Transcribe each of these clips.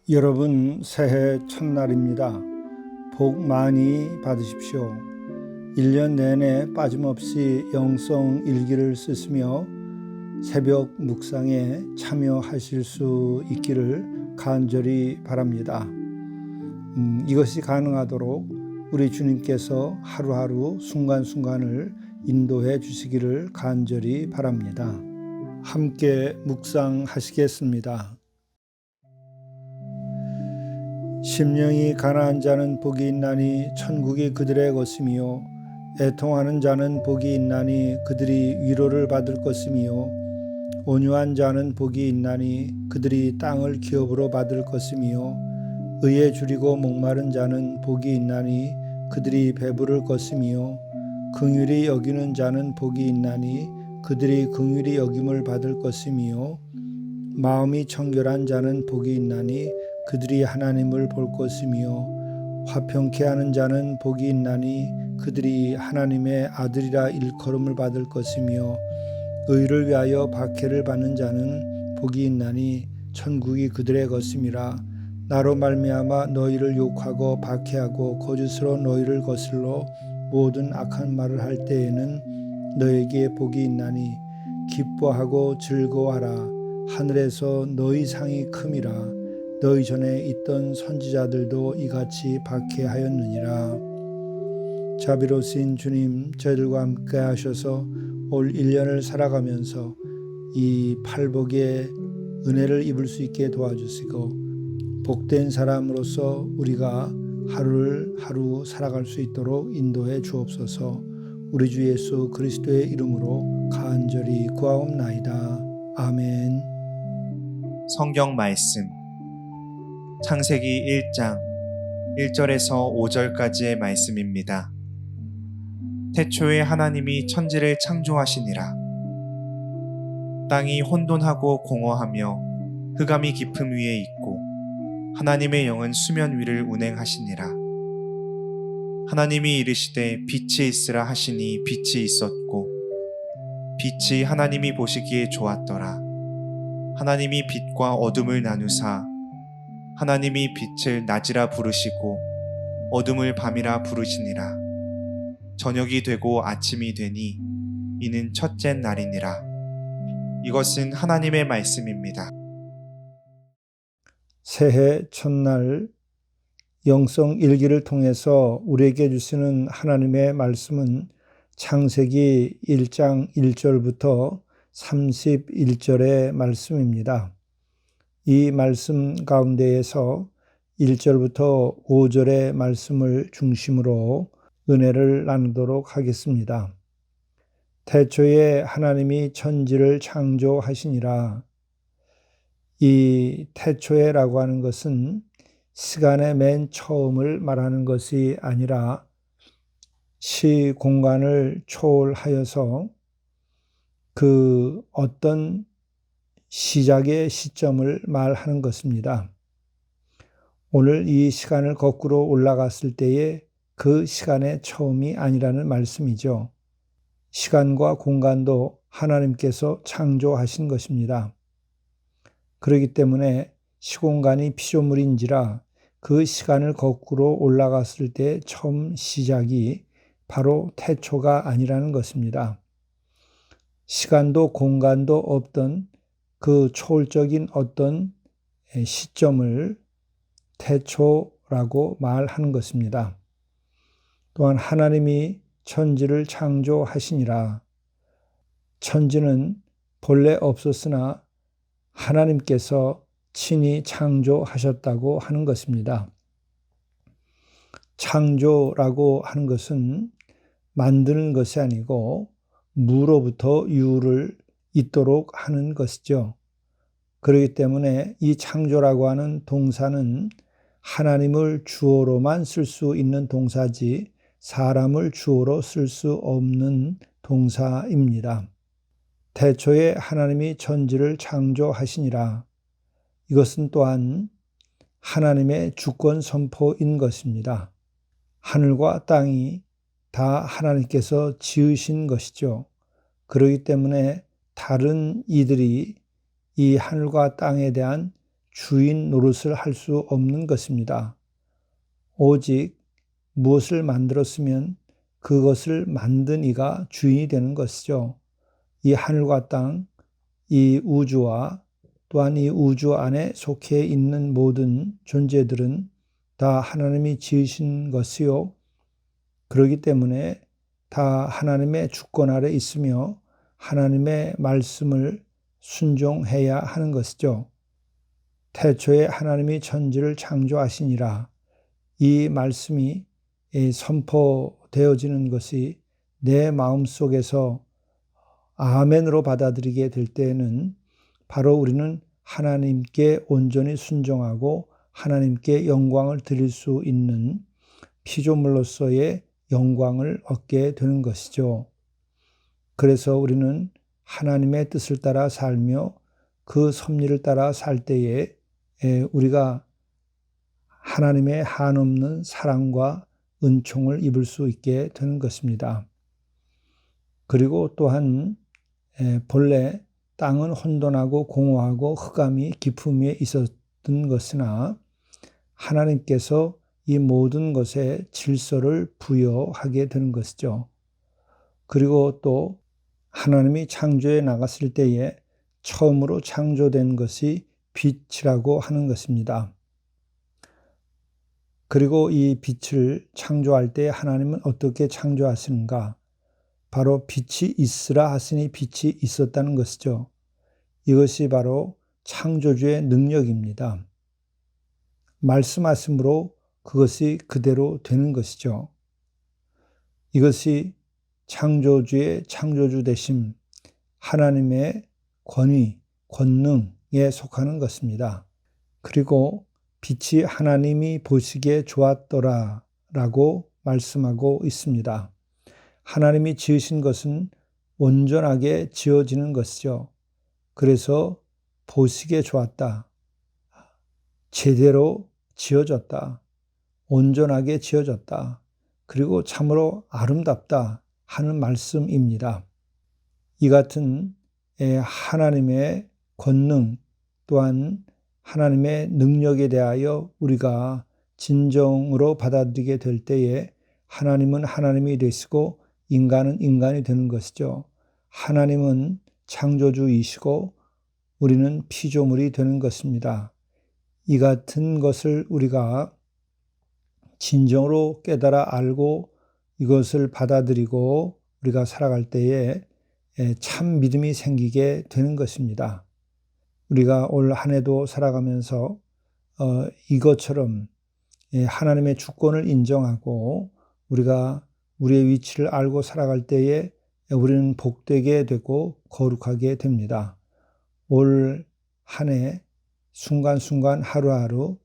여러분, 새해 첫날입니다. 복 많이 받으십시오. 1년 내내 빠짐없이 영성 일기를 쓰시며 새벽 묵상에 참여하실 수 있기를 간절히 바랍니다. 이것이 가능하도록 우리 주님께서 하루하루 순간순간을 인도해 주시기를 간절히 바랍니다. 함께 묵상하시겠습니다. 심령이 가난한 자는 복이 있나니 천국이 그들의 것이며 애통하는 자는 복이 있나니 그들이 위로를 받을 것이며 온유한 자는 복이 있나니 그들이 땅을 기업으로 받을 것이며 의에 줄이고 목마른 자는 복이 있나니 그들이 배부를 것이며 긍휼히 여기는 자는 복이 있나니 그들이 긍휼히 여김을 받을 것이며 마음이 청결한 자는 복이 있나니 그들이 하나님을 볼 것이며 화평케 하는 자는 복이 있나니 그들이 하나님의 아들이라 일컬음을 받을 것이며 의를 위하여 박해를 받는 자는 복이 있나니 천국이 그들의 것임이라. 나로 말미암아 너희를 욕하고 박해하고 거짓으로 너희를 거슬러 모든 악한 말을 할 때에는 너에게 복이 있나니 기뻐하고 즐거워하라. 하늘에서 너희 상이 큼이라. 너희 전에 있던 선지자들도 이같이 박해하였느니라. 자비로우신 주님, 저희들과 함께 하셔서 올 1년을 살아가면서 이 팔복의 은혜를 입을 수 있게 도와주시고 복된 사람으로서 우리가 하루를 하루 살아갈 수 있도록 인도해 주옵소서. 우리 주 예수 그리스도의 이름으로 간절히 구하옵나이다. 아멘. 성경 말씀 창세기 1장 1절에서 5절까지의 말씀입니다. 태초에 하나님이 천지를 창조하시니라. 땅이 혼돈하고 공허하며 흑암이 깊음 위에 있고 하나님의 영은 수면 위를 운행하시니라. 하나님이 이르시되 빛이 있으라 하시니 빛이 있었고 빛이 하나님이 보시기에 좋았더라. 하나님이 빛과 어둠을 나누사 하나님이 빛을 낮이라 부르시고 어둠을 밤이라 부르시니라. 저녁이 되고 아침이 되니 이는 첫째 날이니라. 이것은 하나님의 말씀입니다. 새해 첫날 영성 일기를 통해서 우리에게 주시는 하나님의 말씀은 창세기 1장 1절부터 31절의 말씀입니다. 이 말씀 가운데에서 1절부터 5절의 말씀을 중심으로 은혜를 나누도록 하겠습니다. 태초에 하나님이 천지를 창조하시니라. 이 태초에라고 하는 것은 시간의 맨 처음을 말하는 것이 아니라 시 공간을 초월하여서 그 어떤 시작의 시점을 말하는 것입니다. 오늘 이 시간을 거꾸로 올라갔을 때에 그 시간의 처음이 아니라는 말씀이죠. 시간과 공간도 하나님께서 창조하신 것입니다. 그렇기 때문에 시공간이 피조물인지라 그 시간을 거꾸로 올라갔을 때 처음 시작이 바로 태초가 아니라는 것입니다. 시간도 공간도 없던 그 초월적인 어떤 시점을 태초라고 말하는 것입니다. 또한 하나님이 천지를 창조하시니라. 천지는 본래 없었으나 하나님께서 친히 창조하셨다고 하는 것입니다. 창조라고 하는 것은 만드는 것이 아니고 무로부터 유를 있도록 하는 것이죠. 그렇기 때문에 이 창조라고 하는 동사는 하나님을 주어로만 쓸 수 있는 동사지 사람을 주어로 쓸 수 없는 동사입니다. 태초에 하나님이 천지를 창조하시니라. 이것은 또한 하나님의 주권 선포인 것입니다. 하늘과 땅이 다 하나님께서 지으신 것이죠. 그렇기 때문에 다른 이들이 이 하늘과 땅에 대한 주인 노릇을 할 수 없는 것입니다. 오직 무엇을 만들었으면 그것을 만든 이가 주인이 되는 것이죠. 이 하늘과 땅, 이 우주와 또한 이 우주 안에 속해 있는 모든 존재들은 다 하나님이 지으신 것이요. 그렇기 때문에 다 하나님의 주권 아래 있으며 하나님의 말씀을 순종해야 하는 것이죠. 태초에 하나님이 천지를 창조하시니라. 이 말씀이 선포되어지는 것이 내 마음속에서 아멘으로 받아들이게 될 때에는 바로 우리는 하나님께 온전히 순종하고 하나님께 영광을 드릴 수 있는 피조물로서의 영광을 얻게 되는 것이죠. 그래서 우리는 하나님의 뜻을 따라 살며 그 섭리를 따라 살 때에 우리가 하나님의 한없는 사랑과 은총을 입을 수 있게 되는 것입니다. 그리고 또한 본래 땅은 혼돈하고 공허하고 흑암이 깊음 위에 있었던 것이나 하나님께서 이 모든 것에 질서를 부여하게 되는 것이죠. 그리고 또 하나님이 창조해 나갔을 때에 처음으로 창조된 것이 빛이라고 하는 것입니다. 그리고 이 빛을 창조할 때 하나님은 어떻게 창조하시는가? 바로 빛이 있으라 하시니 빛이 있었다는 것이죠. 이것이 바로 창조주의 능력입니다. 말씀하심으로 그것이 그대로 되는 것이죠. 이것이 창조주의 창조주 되심, 하나님의 권위, 권능에 속하는 것입니다. 그리고 빛이 하나님이 보시기에 좋았더라 라고 말씀하고 있습니다. 하나님이 지으신 것은 온전하게 지어지는 것이죠. 그래서 보시기에 좋았다. 제대로 지어졌다. 온전하게 지어졌다. 그리고 참으로 아름답다 하는 말씀입니다. 이 같은 하나님의 권능 또한 하나님의 능력에 대하여 우리가 진정으로 받아들이게 될 때에 하나님은 하나님이 되시고 인간은 인간이 되는 것이죠. 하나님은 창조주이시고 우리는 피조물이 되는 것입니다. 이 같은 것을 우리가 진정으로 깨달아 알고 이것을 받아들이고 우리가 살아갈 때에 참 믿음이 생기게 되는 것입니다. 우리가 올 한 해도 살아가면서 이것처럼 하나님의 주권을 인정하고 우리가 우리의 위치를 알고 살아갈 때에 우리는 복되게 되고 거룩하게 됩니다. 올 한 해 순간순간 하루하루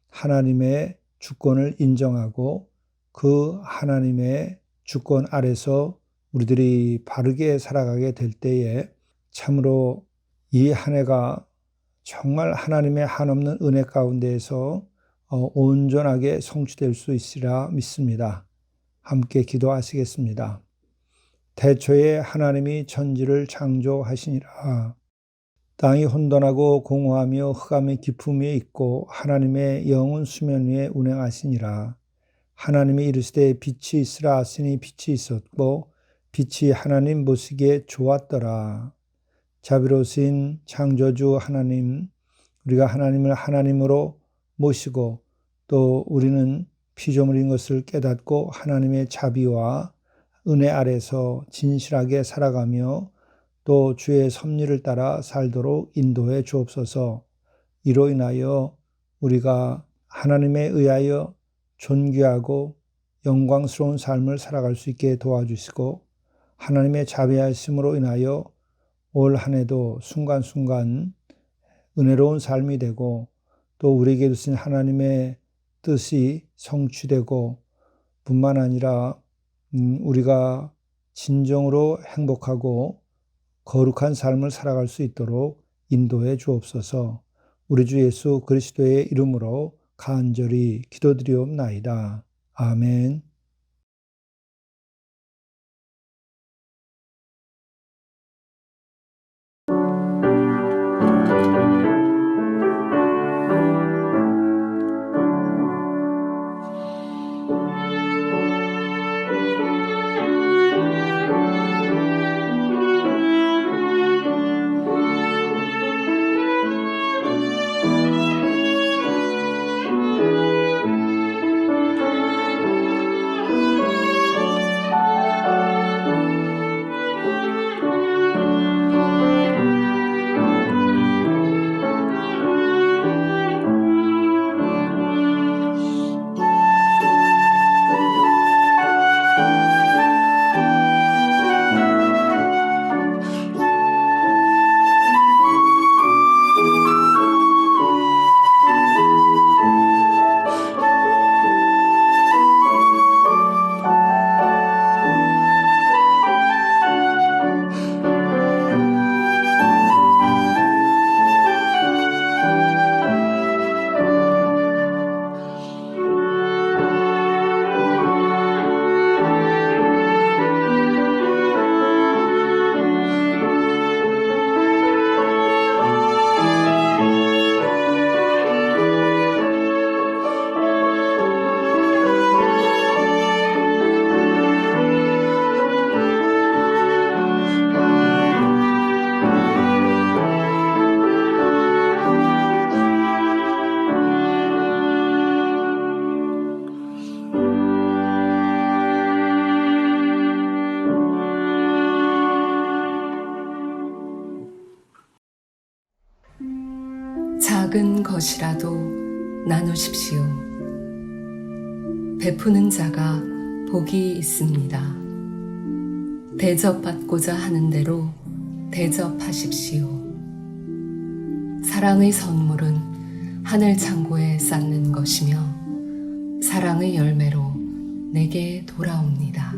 하나님의 주권을 인정하고 그 하나님의 주권 아래서 우리들이 바르게 살아가게 될 때에 참으로 이 한 해가 정말 하나님의 한없는 은혜 가운데에서 온전하게 성취될 수 있으리라 믿습니다. 함께 기도하시겠습니다. 태초에 하나님이 천지를 창조하시니라. 땅이 혼돈하고 공허하며 흑암의 깊음 위에 있고 하나님의 영은 수면 위에 운행하시니라. 하나님이 이르시되 빛이 있으라 하시니 빛이 있었고 빛이 하나님 보시기에 좋았더라. 자비로우신 창조주 하나님, 우리가 하나님을 하나님으로 모시고 또 우리는 피조물인 것을 깨닫고 하나님의 자비와 은혜 아래서 진실하게 살아가며 또 주의 섭리를 따라 살도록 인도해 주옵소서. 이로 인하여 우리가 하나님에 의하여 존귀하고 영광스러운 삶을 살아갈 수 있게 도와주시고 하나님의 자비하심으로 인하여 올 한 해도 순간순간 은혜로운 삶이 되고 또 우리에게 주신 하나님의 뜻이 성취되고 뿐만 아니라 우리가 진정으로 행복하고 거룩한 삶을 살아갈 수 있도록 인도해 주옵소서. 우리 주 예수 그리스도의 이름으로 간절히 기도드리옵나이다. 아멘. 작은 것이라도 나누십시오. 베푸는 자가 복이 있습니다. 대접받고자 하는 대로 대접하십시오. 사랑의 선물은 하늘 창고에 쌓는 것이며 사랑의 열매로 내게 돌아옵니다.